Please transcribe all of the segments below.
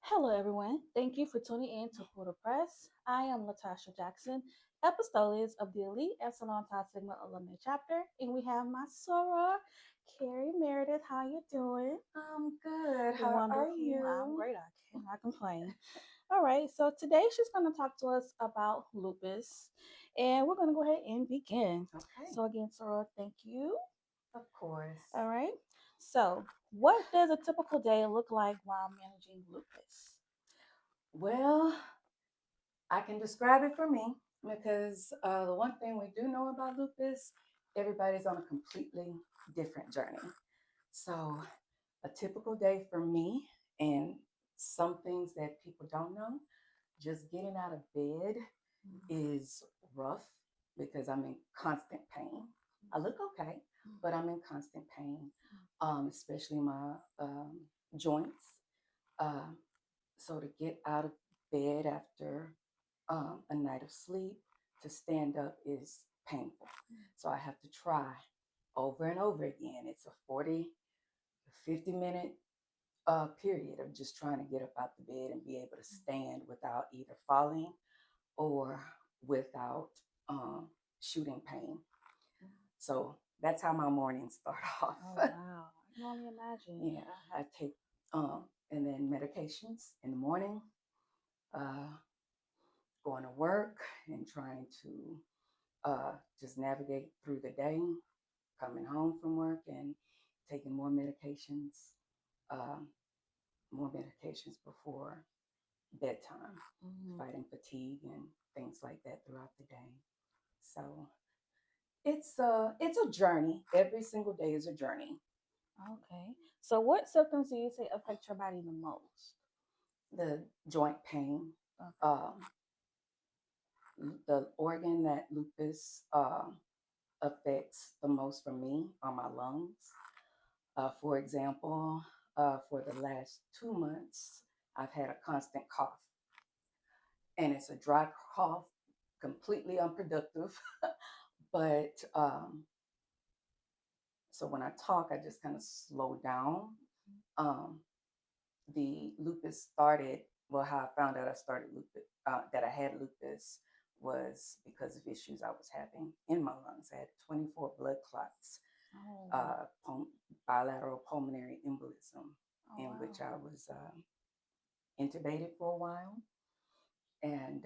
Hello, everyone. Thank you for tuning in to Pull the Press. I am Latasha Jackson, Apostolic of the Elite Epsilon Tau Sigma Alumni Chapter, and we have my soror, Keri Meredith. How you doing? I'm good. How are Wonderful. I'm you? great. I cannot complain. All right, so today she's going to talk to us about lupus, and we're going to go ahead and begin. Okay, So again, soror, thank you. of course. All right. So, what does a typical day look like while managing lupus? Well, I can describe it for me because the one thing we do know about lupus, everybody's on a completely different journey. So, a typical day for me, and some things that people don't know, just getting out of bed is rough because I'm in constant pain. I look okay, but I'm in constant pain, especially my joints. Uh, so to get out of bed after a night of sleep to stand up is painful. So I have to try over and over again. It's a 40, 50-minute period of just trying to get up out the bed and be able to stand without either falling or without um, shooting pain. So that's how my mornings start off. Oh wow, I can only imagine. Yeah, I take and then medications in the morning, uh, going to work and trying to just navigate through the day, coming home from work and taking uh, more medications before bedtime, Hmm. fighting fatigue and things like that throughout the day. So it's a journey. Every single day is a journey. Okay. So, what symptoms do you say affect your body the most? The joint pain, Okay. um, the organ that lupus affects the most for me are my lungs. For example, for the last 2 months, I've had a constant cough, and it's a dry cough, completely unproductive. But so when I talk, I just kind of slow down. Um, the lupus started, well, how I found out I started lupus, that I had lupus was because of issues I was having in my lungs. I had 24 blood clots, Oh. uh, bilateral pulmonary embolism, Oh in wow. which I was intubated for a while. And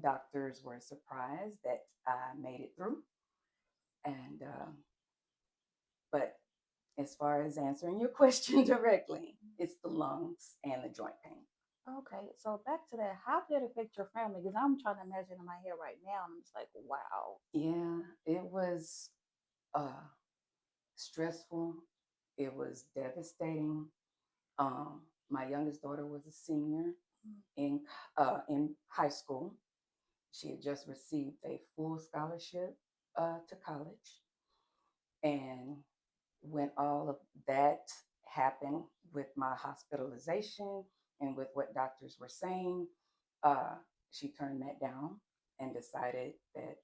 doctors were surprised that I made it through. And, but as far as answering your question directly, it's the lungs and the joint pain. Okay. So back to that. How did it affect your family? Because I'm trying to imagine in my head right now, and I'm just like, wow. Yeah, it was uh, stressful. It was devastating. My youngest daughter was a senior in in high school. She had just received a full scholarship to college, and when all of that happened with my hospitalization and with what doctors were saying, uh, she turned that down and decided that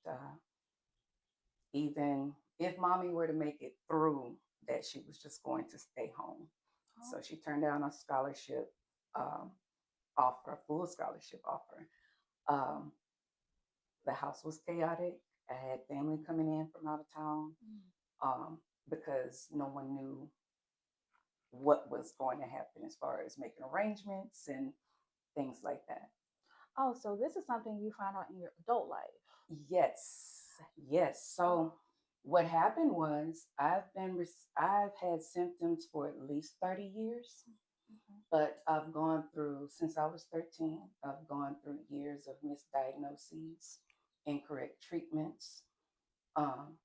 even if mommy were to make it through, that she was just going to stay home. Oh. So she turned down a scholarship um, offer, a full scholarship offer. Um, the house was chaotic. I had family coming in from out of town Mm. um, because no one knew what was going to happen as far as making arrangements and things like that. Oh, so this is something you found out in your adult life. Yes, yes. Oh. So what happened was I've had symptoms for at least 30 years, Okay. but I've gone through since I was 13, I've gone through years of misdiagnoses, incorrect treatments, um,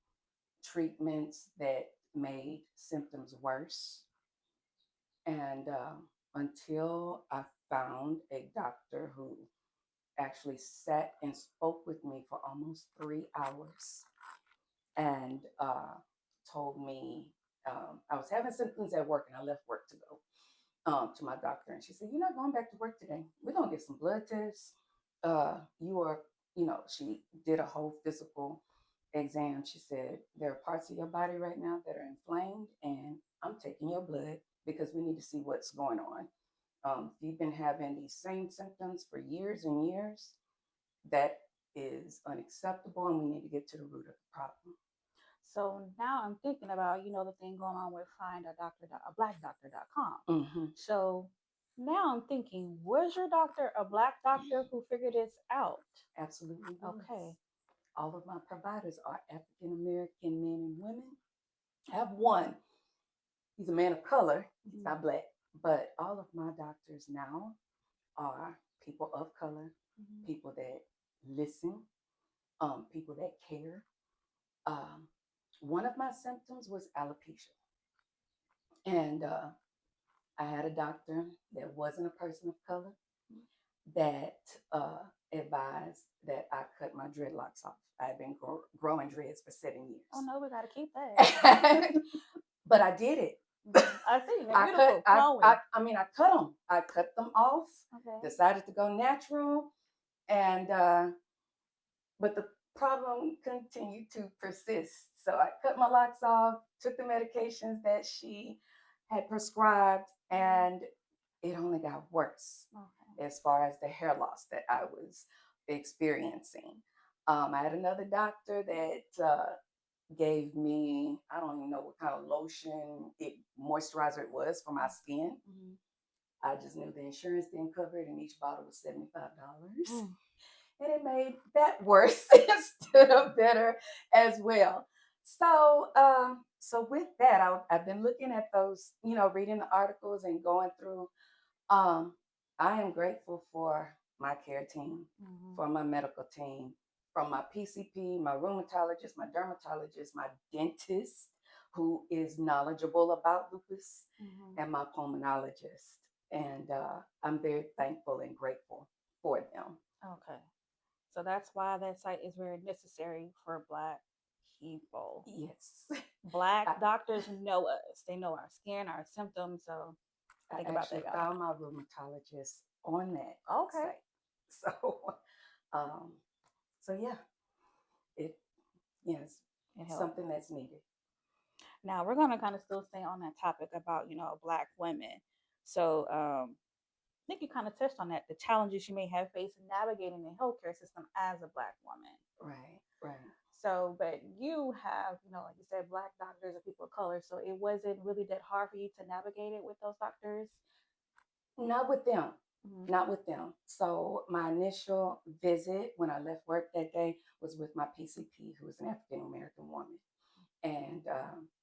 treatments that made symptoms worse. And until I found a doctor who actually sat and spoke with me for almost 3 hours and told me I was having symptoms at work and I left work to go to my doctor. And she said, "You're not going back to work today. We're going to get some blood tests. You are, she did a whole physical exam. She said, there are parts of your body right now that are inflamed, and I'm taking your blood because we need to see what's going on. If you've been having these same symptoms for years and years, that is unacceptable, and we need to get to the root of the problem. So now I'm thinking about, the thing going on with find a doctor, a blackdoctor.com. Mm-hmm. So now I'm thinking, was your doctor a black doctor who figured this out? Absolutely was. Okay. All of my providers are African American men and women. I have one. He's a man of color. He's Mm-hmm. not black. But all of my doctors now are people of color, Mm-hmm. people that listen, people that care. Um, one of my symptoms was alopecia. And I had a doctor that wasn't a person of color that advised that I cut my dreadlocks off. I've been growing dreads for 7 years. Oh no, we gotta keep that. But I did it. I see. They're beautiful. I cut them. I cut them off. Okay. Decided to go natural, and but the problem continued to persist. So I cut my locks off, took the medications that she had prescribed, and it only got worse as far as the hair loss that I was experiencing. I had another doctor that gave me, I don't even know what kind of lotion, moisturizer it was for my skin. Mm-hmm. I just knew the insurance didn't cover it, and each bottle was $75. Mm. And it made that worse instead of better as well. So with that, I've been looking at those, reading the articles and going through. Um, I am grateful for my care team, Mm-hmm. for my medical team, from my PCP, my rheumatologist, my dermatologist, my dentist, who is knowledgeable about lupus, Mm-hmm. and my pulmonologist. And I'm very thankful and grateful for them. Okay. So that's why that site is very necessary for Black people. Yes. Black doctors know us. They know our skin, our symptoms. So I think about actually that, y'all. found my rheumatologist on that Okay. site. Um, so yeah, it yes, It helps. something that's needed. Now we're gonna kind of still stay on that topic about Black women. So I think you kind of touched on that, the challenges you may have faced in navigating the healthcare system as a Black woman. Right, right. So, but you have, like you said, Black doctors and people of color. So it wasn't really that hard for you to navigate it with those doctors. Not with them. Mm-hmm. Not with them. So my initial visit when I left work that day was with my PCP, who was an African American woman, and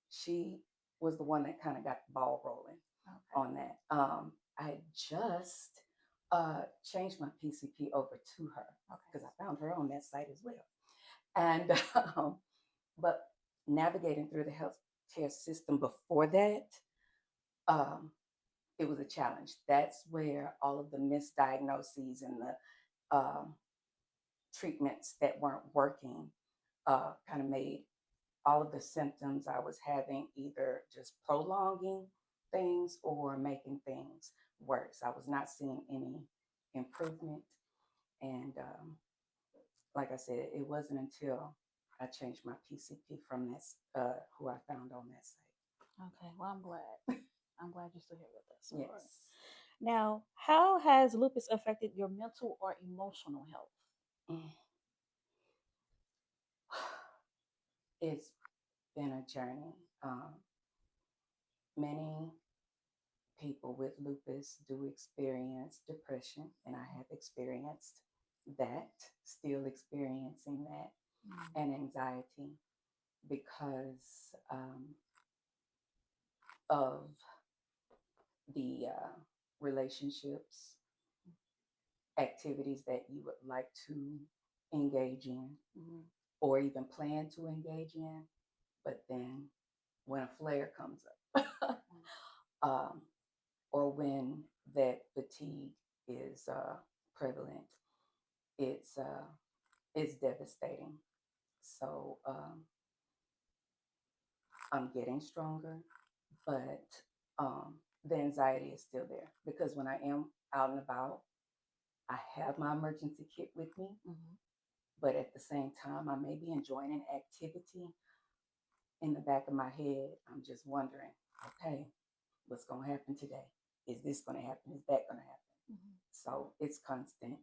she was the one that kind of got the ball rolling on that. I had just changed my PCP over to her because I found her on that site as well. And but navigating through the healthcare system before that, um, it was a challenge. That's where all of the misdiagnoses and the treatments that weren't working kind of made all of the symptoms I was having either just prolonging things or making things worse. I was not seeing any improvement. And like I said, it wasn't until I changed my PCP from this, who I found on that site. Okay, well, I'm glad. I'm glad you're still here with us. Yes. Now, how has lupus affected your mental or emotional health? It's been a journey. Many people with lupus do experience depression, and I have experienced that, still experiencing that, and anxiety because of the relationships, activities that you would like to engage in, or even plan to engage in, but then when a flare comes up, or when that fatigue is prevalent, it's devastating. So I'm getting stronger, but the anxiety is still there because when I am out and about, I have my emergency kit with me, but at the same time, I may be enjoying an activity. In the back of my head, I'm just wondering, okay, what's going to happen today? is this going to happen? Is that going to happen? Mm-hmm. So it's constant,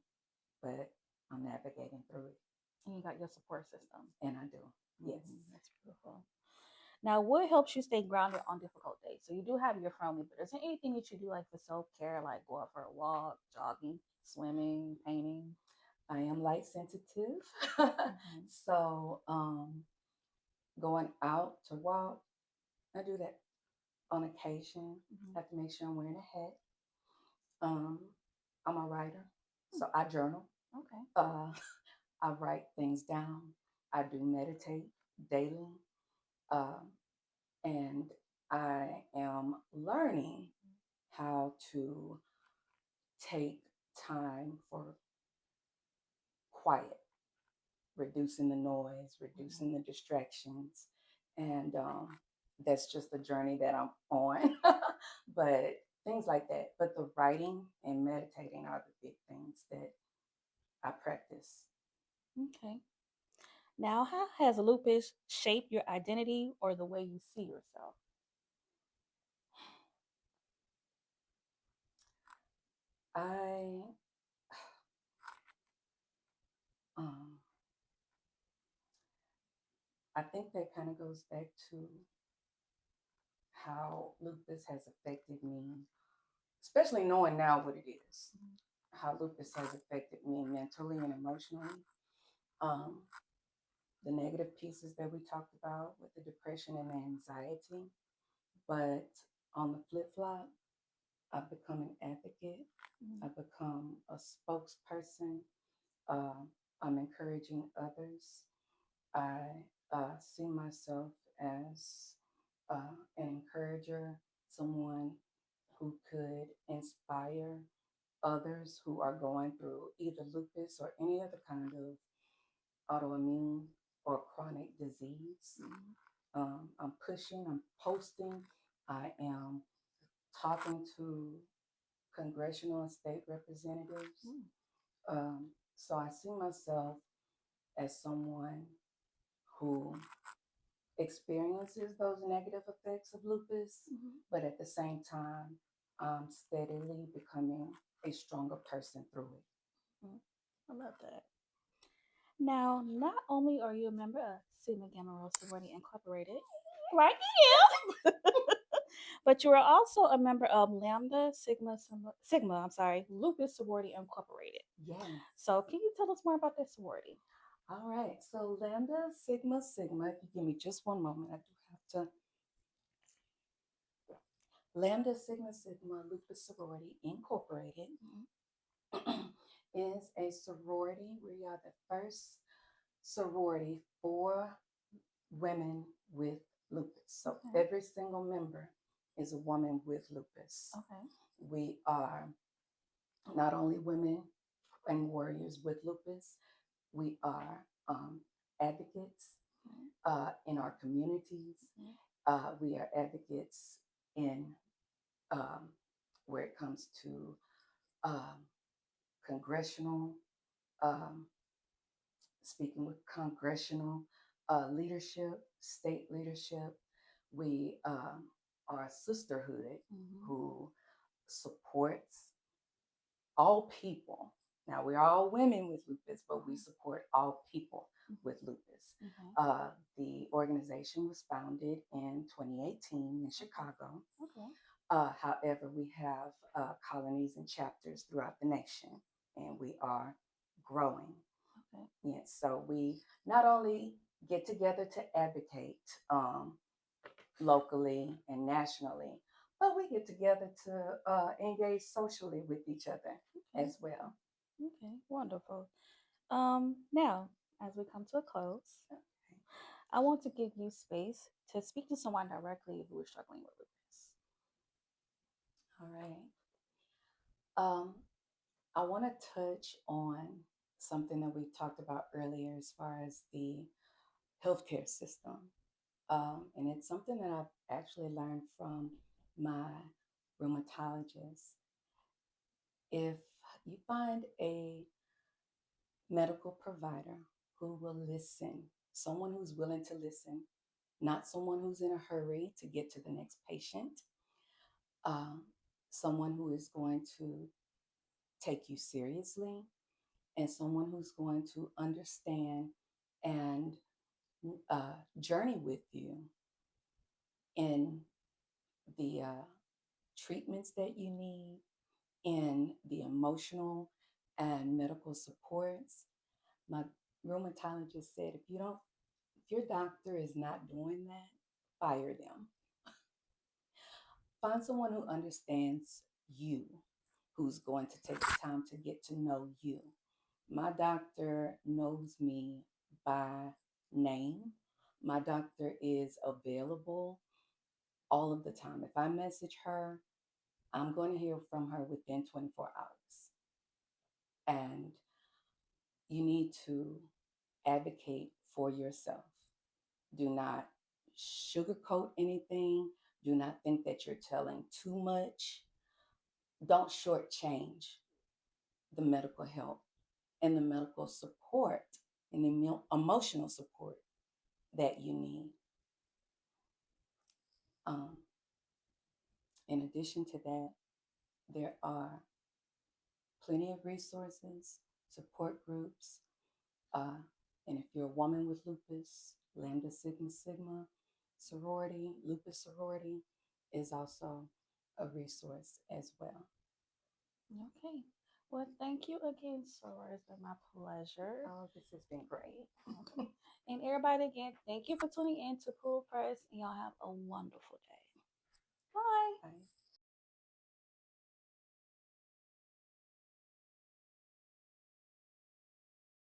but I'm navigating through it. And you got your support system. And I do. Yes. That's beautiful. Now, what helps you stay grounded on difficult days? So you do have your family, but is there anything that you do like for self care, like go out for a walk, jogging, swimming, painting? I am light sensitive. Mm-hmm. So going out to walk, I do that on occasion. Mm-hmm. I have to make sure I'm wearing a hat. Um, I'm a writer, so I journal. Okay. Uh, I write things down. I do meditate daily. Um, and I am learning how to take time for quiet, reducing the noise, reducing the distractions. And that's just the journey that I'm on. But things like that. But the writing and meditating are the big things that I practice. Okay. Now, how has lupus shaped your identity or the way you see yourself? I um, I think that kind of goes back to how lupus has affected me, especially knowing now what it is, how lupus has affected me mentally and emotionally. Um, the negative pieces that we talked about with the depression and the anxiety. But on the flip flop, I've become an advocate. Mm-hmm. I've become a spokesperson. Uh, I'm encouraging others. I see myself as an encourager, someone who could inspire others who are going through either lupus or any other kind of autoimmune or chronic disease. I'm pushing, I'm posting, I am talking to congressional and state representatives. Mm-hmm. So I see myself as someone who experiences those negative effects of lupus, Mm-hmm. but at the same time, I'm steadily becoming a stronger person through it. Mm-hmm. I love that. Now, not only are you a member of Sigma Gamma Rho Sorority Incorporated, right here, but you are also a member of Lupus Sorority Incorporated. Yes. So, can you tell us more about this sorority? All right. So Lambda Sigma Sigma, if you give me just one moment, I do have to. Lambda Sigma Sigma Lupus Sorority Incorporated is a sorority. We are the first sorority for women with lupus. So Okay. every single member is a woman with lupus. Okay. We are not only women and warriors with lupus, we are advocates in our communities. We are advocates in um, where it comes to um, congressional, um, speaking with congressional leadership, state leadership. We are a sisterhood who supports all people. Now, we're all women with lupus, but we support all people with lupus. Okay. The organization was founded in 2018 in Chicago. Okay. However, we have colonies and chapters throughout the nation, and we are growing. Okay. Yes, so we not only get together to advocate locally and nationally, but we get together to engage socially with each other Okay. as well. Okay. Wonderful. Now, as we come to a close, I want to give you space to speak to someone directly who is struggling with lupus. All right. Um, I want to touch on something that we talked about earlier as far as the healthcare system. And it's something that I've actually learned from my rheumatologist. If you find a medical provider who will listen, someone who's willing to listen, not someone who's in a hurry to get to the next patient, um, someone who is going to take you seriously, and someone who's going to understand and journey with you in the treatments that you need, in the emotional and medical supports. My rheumatologist said, if your doctor is not doing that, fire them. Find someone who understands you, who's going to take the time to get to know you. My doctor knows me by name. My doctor is available all of the time. If I message her, I'm going to hear from her within 24 hours. And you need to advocate for yourself. Do not sugarcoat anything. Do not think that you're telling too much. Don't shortchange the medical help and the medical support and the emotional support that you need. Um, in addition to that, there are plenty of resources, support groups. Uh, and if you're a woman with lupus, Lambda Sigma Sigma sorority, lupus sorority is also a resource as well. Okay. Well, thank you again, Soror. It's been my pleasure. Oh, this has been great. Okay. And everybody, again, thank you for tuning in to Pool Press, and y'all have a wonderful day. Bye. Bye.